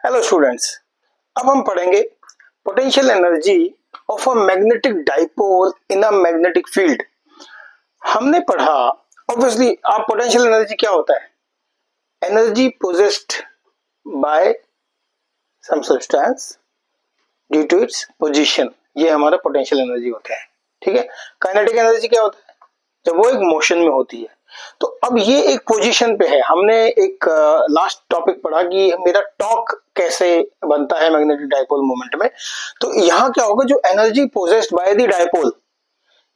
Hello students, अब हम पढ़ेंगे potential energy of a magnetic dipole in a magnetic field. हमने पढ़ा, ऑब्वियसली आप पोटेंशियल एनर्जी क्या होता है? Energy possessed by some substance due to its position, ये हमारा पोटेंशियल एनर्जी होता है। ठीक है। काइनेटिक एनर्जी क्या होता है? जब वो एक मोशन में होती है। तो अब ये एक पोजीशन पे है। हमने एक लास्ट टॉपिक पढ़ा कि मेरा टॉर्क कैसे बनता है मैग्नेटिक डाइपोल मोमेंट में। तो यहाँ क्या होगा, जो energy possessed by the dipole,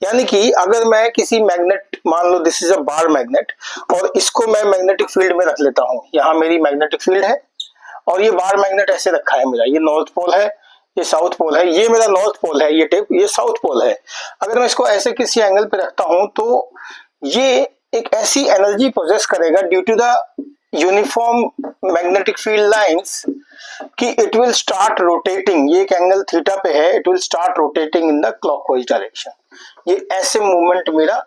यानी कि अगर मैं किसी मैग्नेट, मान लो this is a bar magnet, और इसको मैं मैग्नेटिक फील्ड में रख लेता हूँ। यहाँ मेरी मैग्नेटिक फील्ड है और ये बार मैग्नेट ऐसे रखा है मेरा, ये नॉर्थ पोल है, ये साउथ पोल है, ये मेरा नॉर्थ पोल है, ये टिप, ये साउथ पोल है। अगर मैं इसको ऐसे किसी एंगल पे रखता हूं तो ये एक ऐसी एनर्जी पोजेस करेगा due to the uniform magnetic field lines कि इट विल स्टार्ट रोटेटिंग। ये एक एंगल थीटा पे है, it will start rotating in the clockwise direction. ये ऐसे मूवमेंट मेरा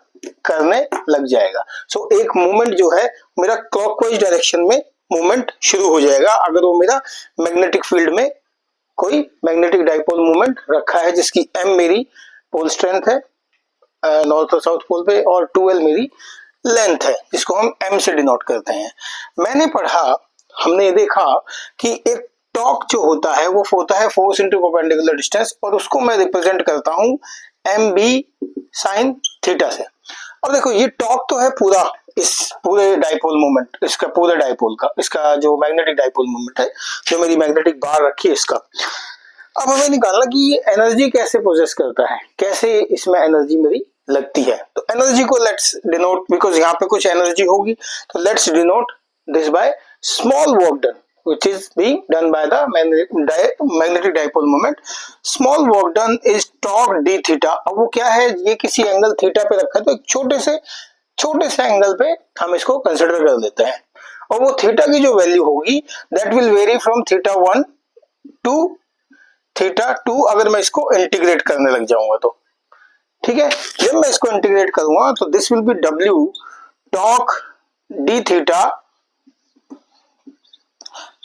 करने लग जाएगा। सो एक मूवमेंट जो है मेरा क्लॉकवाइज डायरेक्शन में मूवमेंट शुरू हो जाएगा अगर वो मेरा मैग्नेटिक फील्ड में कोई मैग्नेटिक डाइपोल मूवमेंट रखा है, जिसकी m मेरी पोल स्ट्रेंथ है नॉर्थ और साउथ पोल पे, और 2l मेरी लेंथ है, जिसको हम m से डिनोट करते हैं। मैंने पढ़ा, हमने ये देखा कि एक टॉर्क जो होता है वो होता है फोर्स इनटू परपेंडिकुलर डिस्टेंस, और उसको मैं रिप्रेजेंट करता हूं mb sin थीटा से। अब देखो, ये टॉर्क तो है पूरा, इस पूरे डाइपोल मोमेंट, इसका पूरे डाइपोल का, इसका जो मैग्नेटिक डाइपोल मोमेंट है, जो मेरी मैग्नेटिक बार रखी है इसका। अब हमें निकालना कि ये एनर्जी कैसे पोजेस करता है, कैसे इसमें एनर्जी मेरी लगती है। तो एनर्जी को लेट्स डिनोट, बिकॉज यहाँ पे कुछ एनर्जी होगी, तो let's denote this by small work done which is being done by the magnetic dipole moment. Small work done is torque d theta। अब वो क्या है, ये किसी एंगल थीटा पे रखा है, तो एक छोटे से एंगल पे हम इसको कंसिडर कर लेते हैं, और वो थीटा की जो वैल्यू होगी that will vary from theta 1 to theta 2, अगर मैं इसको इंटीग्रेट करने लग जाऊंगा तो। ठीक है। जब मैं इसको इंटीग्रेट करूंगा तो this will be w torque d theta,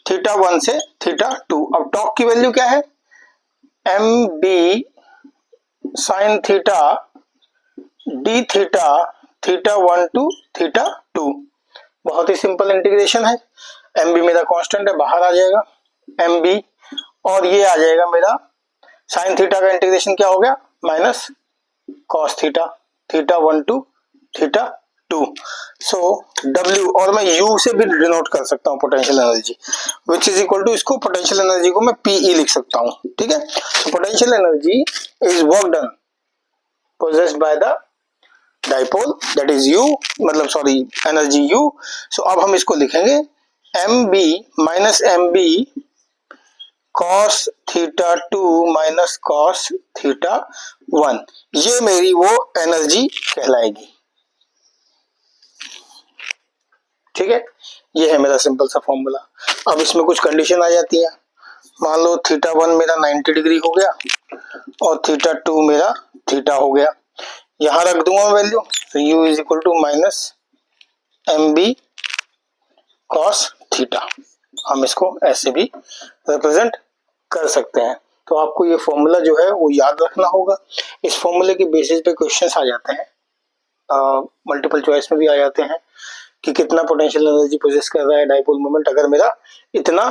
theta 1 से थीटा 2। अब टॉर्क की वैल्यू क्या है, mb sin theta d theta, theta 1 to theta 2। बहुत ही सिंपल इंटीग्रेशन है। mb मेरा कांस्टेंट है, बाहर आ जाएगा mb, और ये आ जाएगा मेरा sin थीटा का इंटीग्रेशन क्या हो गया, minus cos theta, theta 1 to theta 2। So W, और मैं U से भी डिनोट कर सकता हूँ potential energy, which is equal to, इसको पोटेंशियल एनर्जी को मैं PE लिख सकता हूँ। ठीक है। तो potential energy is work done possessed by the dipole, that is U, मतलब सॉरी एनर्जी U। सो अब हम इसको लिखेंगे MB minus MB cos theta 2 minus cos theta 1, ये मेरी वो एनर्जी कहलाएगी। ठीक है, ये है मेरा सिंपल सा फॉर्मूला। अब इसमें कुछ कंडीशन आ जाती है। मान लो थीटा 1 मेरा 90 डिग्री हो गया और थीटा 2 मेरा थीटा हो गया, यहां रख दूंगा वैल्यू, तो u is equal to minus mb cos theta. हम इसको ऐसे भी रिप्रेजेंट कर सकते हैं। तो आपको ये फॉर्मूला जो है वो याद रखना होगा। इस फॉर्मूले के बेसिस पे क्वेश्चंस आ जाते हैं, मल्टीपल चॉइस में भी आ जाते हैं कि कितना पोटेंशियल एनर्जी पोजेस कर रहा है डाइपोल मोमेंट अगर मेरा इतना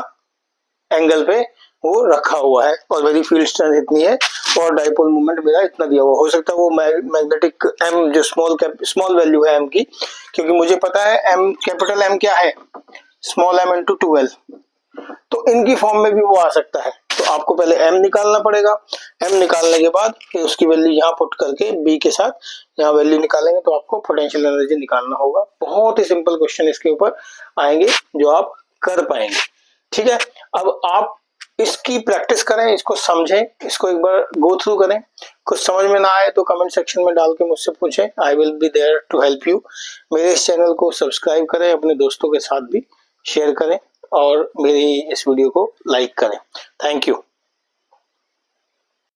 एंगल पे वो रखा हुआ है, और मेरी फील्ड स्ट्रेंथ इतनी है और डाइपोल मोमेंट मेरा इतना दिया हुआ। हो सकता है वो मैग्नेटिक m जो स्मॉल वैल्यू है m की, क्योंकि मुझे पता है m, कैपिटल M क्या है, स्मॉल m इंटू 2l, तो इनकी फॉर्म में भी वो आ सकता है। तो आपको पहले m निकालना पड़ेगा, m निकालने के बाद फिर उसकी वैल्यू यहाँ पुट करके b के साथ यहाँ वैल्यू निकालेंगे, तो आपको पोटेंशियल एनर्जी निकालना होगा। बहुत ही सिंपल क्वेश्चन इसके ऊपर आएंगे जो आप कर पाएंगे। ठीक है। अब आप इसकी प्रैक्टिस करें, इसको समझें, इसको एक बार गो थ्रू करें। कुछ समझ में ना आए तो कमेंट सेक्शन में डाल के मुझसे पूछें, I will be there to help you. मेरे इस चैनल को सब्सक्राइब करें, अपने दोस्तों के साथ भी शेयर करें, और मेरी इस वीडियो को लाइक करें। Thank you.